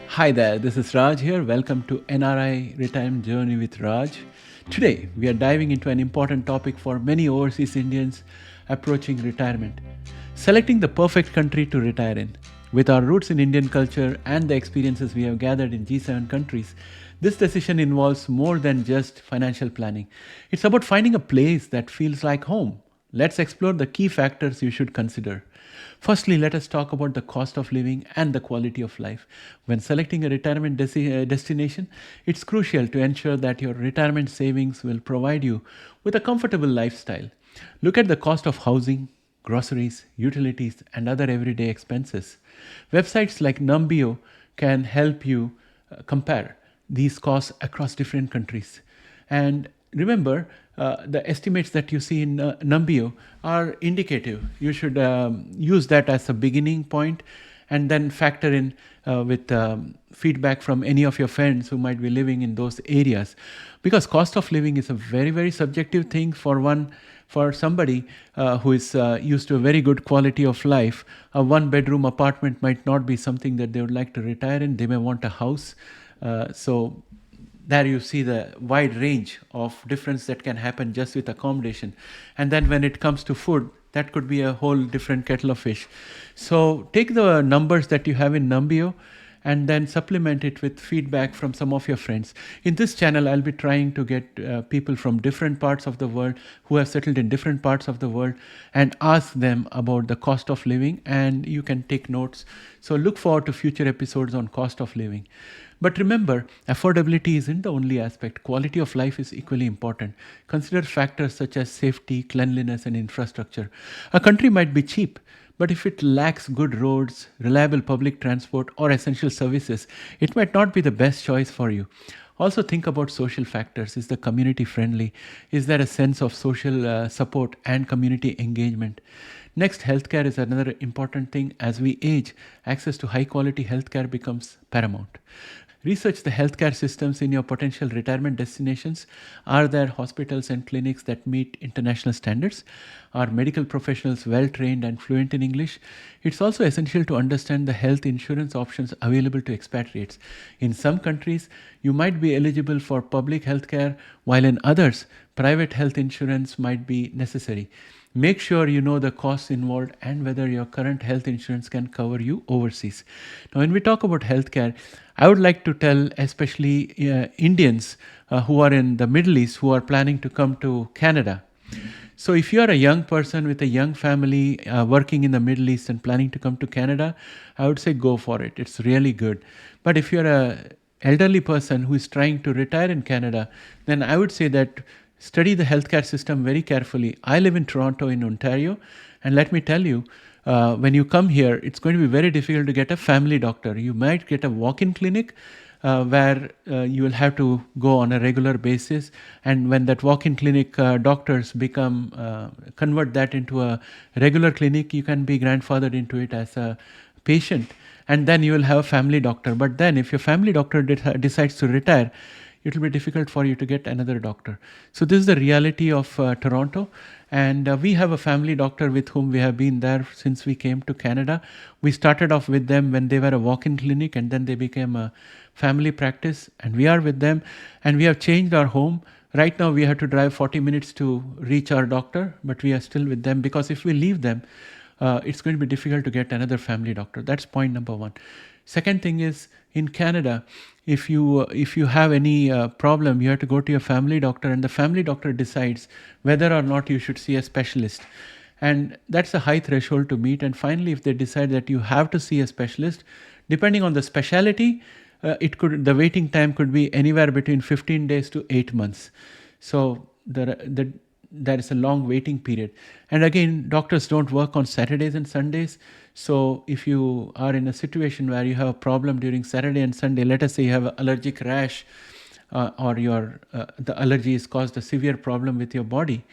Hi there, this is Raj here. Welcome to NRI Retirement Journey with Raj. Today, we are diving into an important topic for many overseas Indians approaching retirement, selecting the perfect country to retire in. With our roots in Indian culture and the experiences we have gathered in G7 countries, this decision involves more than just financial planning. It's about finding a place that feels like home. Let's explore the key factors you should consider. Firstly, let us talk about the cost of living and the quality of life. When selecting a retirement destination, it's crucial to ensure that your retirement savings will provide you with a comfortable lifestyle. Look at the cost of housing, groceries, utilities, and other everyday expenses. Websites like Numbeo can help you compare these costs across different countries. And remember, the estimates that you see in Numbeo are indicative. You should use that as a beginning point and then factor in with feedback from any of your friends who might be living in those areas. Because cost of living is a very, very subjective thing for somebody who is used to a very good quality of life. A one bedroom apartment might not be something that they would like to retire in. They may want a house. So there you see the wide range of difference that can happen just with accommodation. And then when it comes to food, that could be a whole different kettle of fish. So take the numbers that you have in Numbeo and then supplement it with feedback from some of your friends. In this channel, I'll be trying to get people from different parts of the world who have settled in different parts of the world and ask them about the cost of living, and you can take notes. So look forward to future episodes on cost of living. But remember, affordability isn't the only aspect. Quality of life is equally important. Consider factors such as safety, cleanliness, and infrastructure. A country might be cheap, but if it lacks good roads, reliable public transport, or essential services, it might not be the best choice for you. Also, think about social factors. Is the community friendly? Is there a sense of social support and community engagement? Next, healthcare is another important thing. As we age, access to high quality healthcare becomes paramount. Research the healthcare systems in your potential retirement destinations. Are there hospitals and clinics that meet international standards? Are medical professionals well trained and fluent in English? It's also essential to understand the health insurance options available to expatriates. In some countries, you might be eligible for public healthcare, while in others, private health insurance might be necessary. Make sure you know the costs involved and whether your current health insurance can cover you overseas. Now, when we talk about healthcare, I would like to tell especially Indians who are in the Middle East who are planning to come to Canada. So, if you are a young person with a young family working in the Middle East and planning to come to Canada, I would say go for it. It's really good. But if you're a elderly person who is trying to retire in Canada, then I would say that study the healthcare system very carefully. I live in Toronto, in Ontario, and let me tell you, when you come here, it's going to be very difficult to get a family doctor. You might get a walk-in clinic where you will have to go on a regular basis, and when that walk-in clinic doctors convert that into a regular clinic, you can be grandfathered into it as a patient, and then you will have a family doctor. But then if your family doctor decides to retire, it will be difficult for you to get another doctor. So this is the reality of Toronto. And we have a family doctor with whom we have been there since we came to Canada. We started off with them when they were a walk-in clinic, and then they became a family practice. And we are with them, and we have changed our home. Right now we have to drive 40 minutes to reach our doctor, but we are still with them, because if we leave them, it's going to be difficult to get another family doctor. That's point number one. Second thing is, in Canada, if you have any problem, you have to go to your family doctor, and the family doctor decides whether or not you should see a specialist. And that's a high threshold to meet. And finally, if they decide that you have to see a specialist, depending on the specialty, the waiting time could be anywhere between 15 days to 8 months. So there is a long waiting period. And again, doctors don't work on Saturdays and Sundays. So if you are in a situation where you have a problem during Saturday and Sunday, let us say you have an allergic rash, or the allergy has caused a severe problem with your body,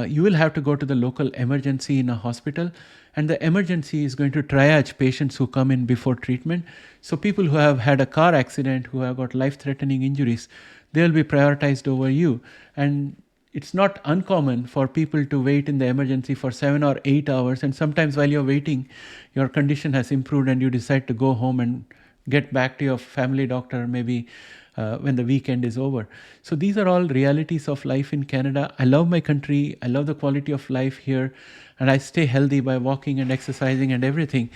you will have to go to the local emergency in a hospital, and the emergency is going to triage patients who come in before treatment. So people who have had a car accident, who have got life-threatening injuries, they will be prioritized over you. And it's not uncommon for people to wait in the emergency for 7 or 8 hours, and sometimes while you're waiting, your condition has improved and you decide to go home and get back to your family doctor maybe when the weekend is over. So these are all realities of life in Canada. I love my country. I love the quality of life here, and I stay healthy by walking and exercising and everything.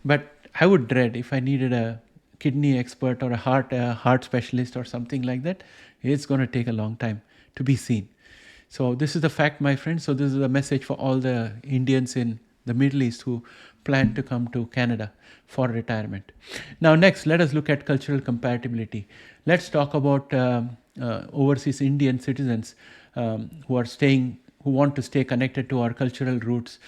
But I would dread if I needed a kidney expert or a heart specialist or something like that. It's going to take a long time to be seen. So this is the fact, my friends. So this is a message for all the Indians in the Middle East who plan to come to Canada for retirement. Now, next, let us look at cultural compatibility. Let's talk about overseas Indian citizens who want to stay connected to our cultural roots.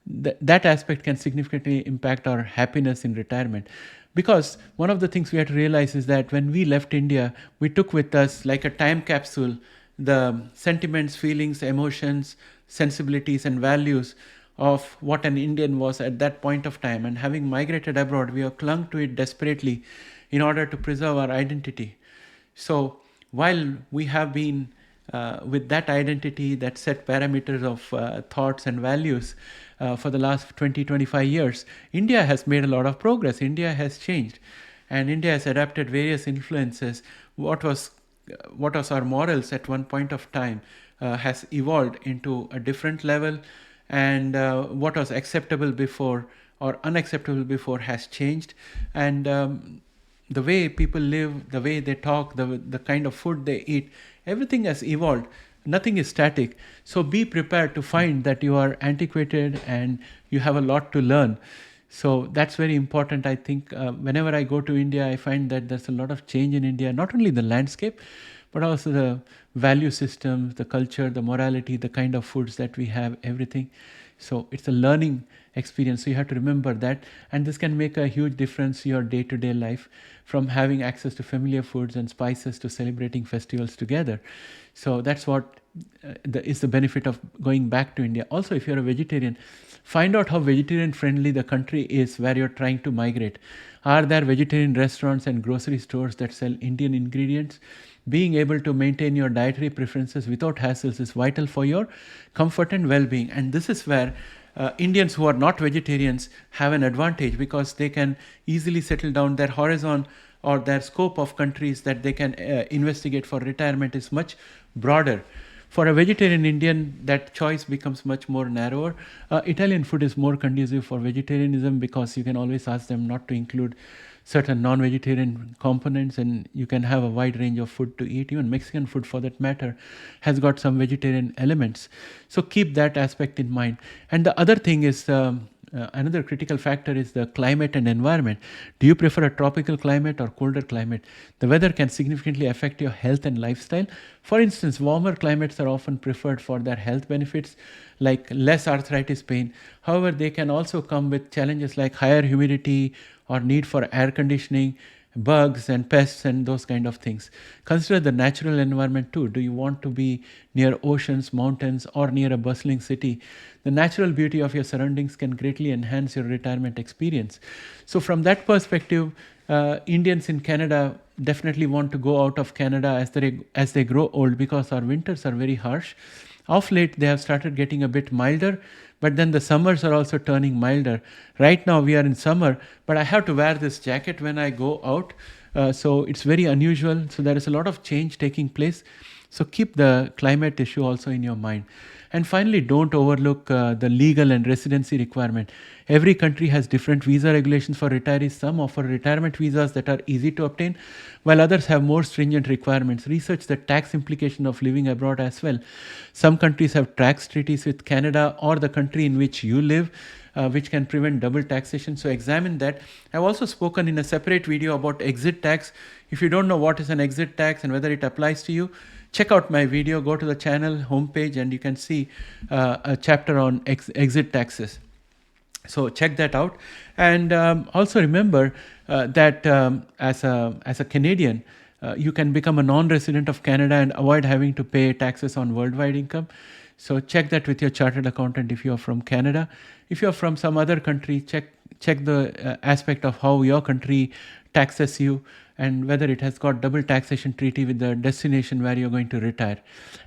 That aspect can significantly impact our happiness in retirement. Because one of the things we have to realize is that when we left India, we took with us, like a time capsule, the sentiments, feelings, emotions, sensibilities, and values of what an Indian was at that point of time. And having migrated abroad, we have clung to it desperately in order to preserve our identity. So while we have been with that identity, that set parameters of thoughts and values for the last 20-25 years, India has made a lot of progress. India has changed, and India has adapted various influences. What was our morals at one point of time has evolved into a different level, and what was acceptable before or unacceptable before has changed. And the way people live, the way they talk, the kind of food they eat, everything has evolved. Nothing is static. So be prepared to find that you are antiquated and you have a lot to learn. So that's very important. I think whenever I go to India, I find that there's a lot of change in India, not only the landscape, but also the value systems, the culture, the morality, the kind of foods that we have, everything. So it's a learning experience. So you have to remember that. And this can make a huge difference in your day-to-day life, from having access to familiar foods and spices to celebrating festivals together. So that's what is the benefit of going back to India. Also, if you're a vegetarian, find out how vegetarian friendly the country is where you're trying to migrate. Are there vegetarian restaurants and grocery stores that sell Indian ingredients? Being able to maintain your dietary preferences without hassles is vital for your comfort and well-being. And this is where Indians who are not vegetarians have an advantage, because they can easily settle down. Their horizon or their scope of countries that they can investigate for retirement is much broader. For a vegetarian Indian, that choice becomes much more narrower. Italian food is more conducive for vegetarianism, because you can always ask them not to include certain non-vegetarian components, and you can have a wide range of food to eat. Even Mexican food, for that matter, has got some vegetarian elements. So keep that aspect in mind. And the other thing is, another critical factor is the climate and environment. Do you prefer a tropical climate or colder climate? The weather can significantly affect your health and lifestyle. For instance, warmer climates are often preferred for their health benefits, like less arthritis pain. However, they can also come with challenges like higher humidity or need for air conditioning, bugs and pests and those kind of things. Consider the natural environment too. Do you want to be near oceans, mountains, or near a bustling city? The natural beauty of your surroundings can greatly enhance your retirement experience. So from that perspective, Indians in Canada definitely want to go out of Canada as they grow old, because our winters are very harsh. Of late, they have started getting a bit milder, but then the summers are also turning milder. Right now we are in summer, but I have to wear this jacket when I go out. So it's very unusual. So there is a lot of change taking place. So keep the climate issue also in your mind. And finally, don't overlook the legal and residency requirement. Every country has different visa regulations for retirees. Some offer retirement visas that are easy to obtain, while others have more stringent requirements. Research the tax implication of living abroad as well. Some countries have tax treaties with Canada or the country in which you live, which can prevent double taxation. So examine that. I've also spoken in a separate video about exit tax. If you don't know what is an exit tax and whether it applies to you, check out my video, go to the channel homepage, and you can see a chapter on exit taxes. So check that out. And also remember that as a Canadian, you can become a non-resident of Canada and avoid having to pay taxes on worldwide income. So check that with your chartered accountant if you are from Canada. If you are from some other country, check the aspect of how your country taxes you. and whether it has got double taxation treaty with the destination where you're going to retire,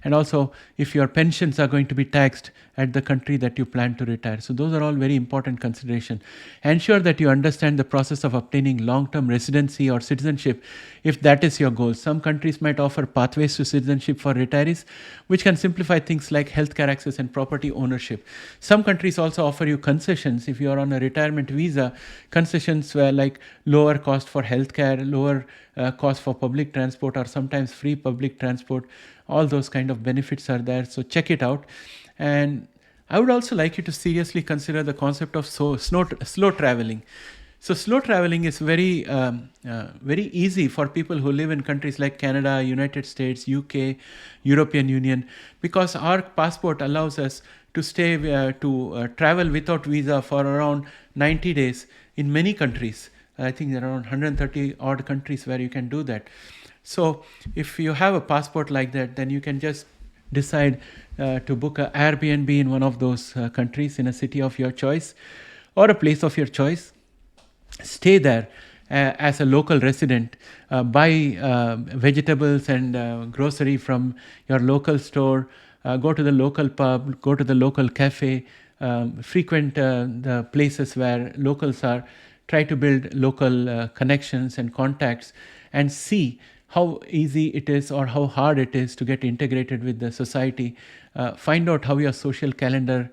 and also if your pensions are going to be taxed at the country that you plan to retire. So those are all very important consideration. Ensure that you understand the process of obtaining long-term residency or citizenship if that is your goal. Some countries might offer pathways to citizenship for retirees, which can simplify things like healthcare access and property ownership. Some countries also offer you concessions if you are on a retirement visa. Concessions were like lower cost for healthcare, lower cost for public transport, or sometimes free public transport. All those kind of benefits are there. So check it out. And I would also like you to seriously consider the concept of slow traveling. So slow traveling is very easy for people who live in countries like Canada, United States, UK, European Union, because our passport allows us to travel without visa for around 90 days in many countries. I think there are around 130 odd countries where you can do that. So if you have a passport like that, then you can just decide to book a Airbnb in one of those countries in a city of your choice or a place of your choice. Stay there as a local resident, buy vegetables and grocery from your local store, go to the local pub, go to the local cafe, frequent the places where locals are, try to build local connections and contacts, and see how easy it is or how hard it is to get integrated with the society. Find out how your social calendar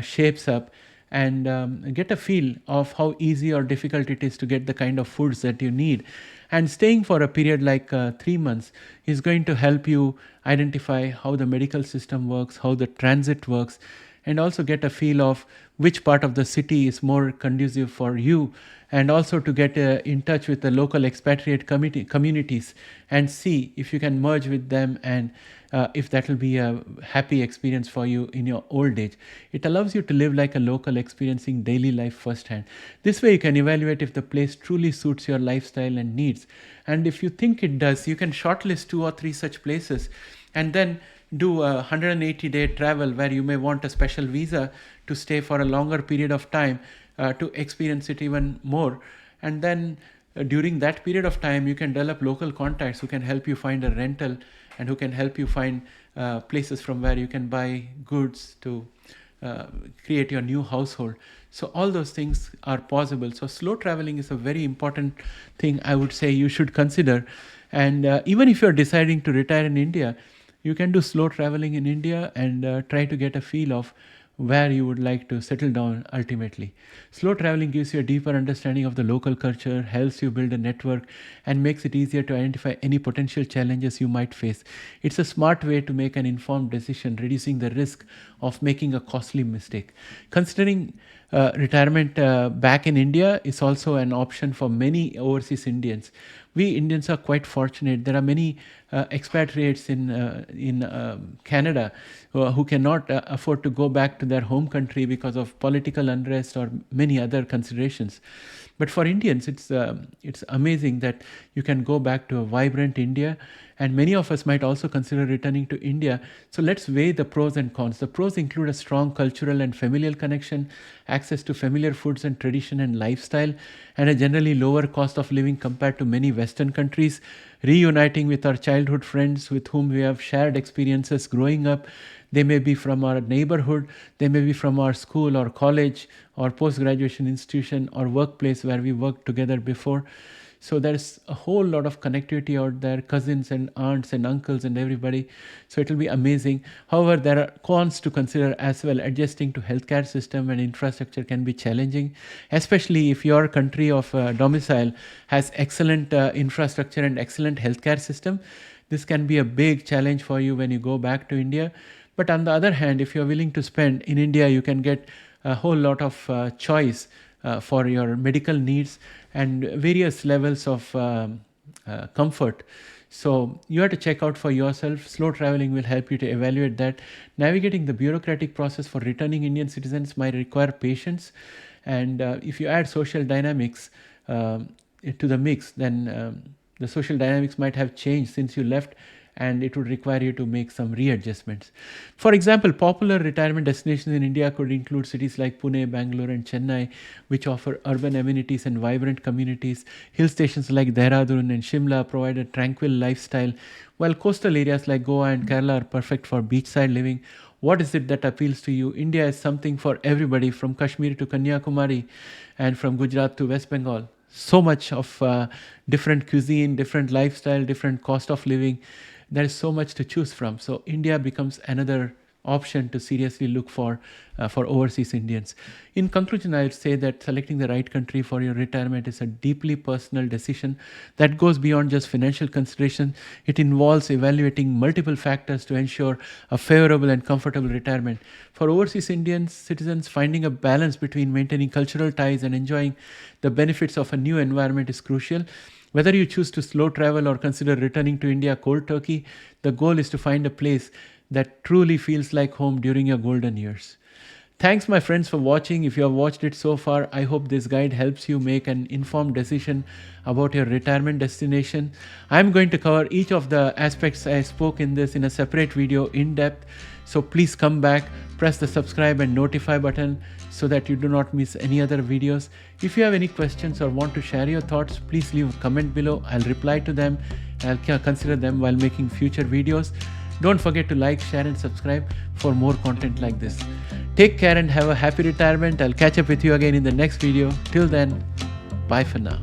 shapes up, and get a feel of how easy or difficult it is to get the kind of foods that you need. And staying for a period like 3 months is going to help you identify how the medical system works, how the transit works, and also get a feel of which part of the city is more conducive for you, and also to get in touch with the local expatriate communities and see if you can merge with them, and if that will be a happy experience for you in your old age. It allows you to live like a local, experiencing daily life firsthand. This way you can evaluate if the place truly suits your lifestyle and needs. And if you think it does, you can shortlist 2 or 3 such places, and then do a 180-day travel where you may want a special visa to stay for a longer period of time to experience it even more. And then during that period of time, you can develop local contacts who can help you find a rental and who can help you find places from where you can buy goods to create your new household. So all those things are possible. So slow traveling is a very important thing I would say you should consider. And even if you're deciding to retire in India, you can do slow traveling in India and try to get a feel of where you would like to settle down ultimately. Slow traveling gives you a deeper understanding of the local culture, helps you build a network, and makes it easier to identify any potential challenges you might face. It's a smart way to make an informed decision, reducing the risk of making a costly mistake. Considering retirement back in India is also an option for many overseas Indians. We Indians are quite fortunate. There are many expatriates in Canada who cannot afford to go back to their home country because of political unrest or many other considerations. But for Indians, it's amazing that you can go back to a vibrant India, and many of us might also consider returning to India. So let's weigh the pros and cons. The pros include a strong cultural and familial connection, access to familiar foods and tradition and lifestyle, and a generally lower cost of living compared to many Western countries. Reuniting with our childhood friends with whom we have shared experiences growing up. They may be from our neighborhood, they may be from our school or college or post-graduation institution or workplace where we worked together before. So there's a whole lot of connectivity out there, cousins and aunts and uncles and everybody. So it will be amazing. However, there are cons to consider as well. Adjusting to healthcare system and infrastructure can be challenging, especially if your country of domicile has excellent infrastructure and excellent healthcare system. This can be a big challenge for you when you go back to India. But on the other hand, if you're willing to spend in India, you can get a whole lot of choice for your medical needs and various levels of comfort. So you have to check out for yourself. Slow traveling will help you to evaluate that. Navigating the bureaucratic process for returning Indian citizens might require patience. And if you add social dynamics to the mix, then the social dynamics might have changed since you left and it would require you to make some readjustments. For example, popular retirement destinations in India could include cities like Pune, Bangalore, and Chennai, which offer urban amenities and vibrant communities. Hill stations like Dehradun and Shimla provide a tranquil lifestyle, while coastal areas like Goa and Kerala are perfect for beachside living. What is it that appeals to you? India is something for everybody, from Kashmir to Kanyakumari and from Gujarat to West Bengal. So much of different cuisine, different lifestyle, different cost of living. There is so much to choose from. So India becomes another option to seriously look for overseas Indians. In conclusion, I would say that selecting the right country for your retirement is a deeply personal decision that goes beyond just financial consideration. It involves evaluating multiple factors to ensure a favorable and comfortable retirement. For overseas Indian citizens, finding a balance between maintaining cultural ties and enjoying the benefits of a new environment is crucial. Whether you choose to slow travel or consider returning to India cold turkey, the goal is to find a place that truly feels like home during your golden years. Thanks, my friends, for watching. If you have watched it so far, I hope this guide helps you make an informed decision about your retirement destination. I'm going to cover each of the aspects I spoke in this in a separate video in depth. So please come back, press the subscribe and notify button so that you do not miss any other videos. If you have any questions or want to share your thoughts, please leave a comment below. I'll reply to them. I'll consider them while making future videos. Don't forget to like, share and subscribe for more content like this. Take care and have a happy retirement. I'll catch up with you again in the next video. Till then, bye for now.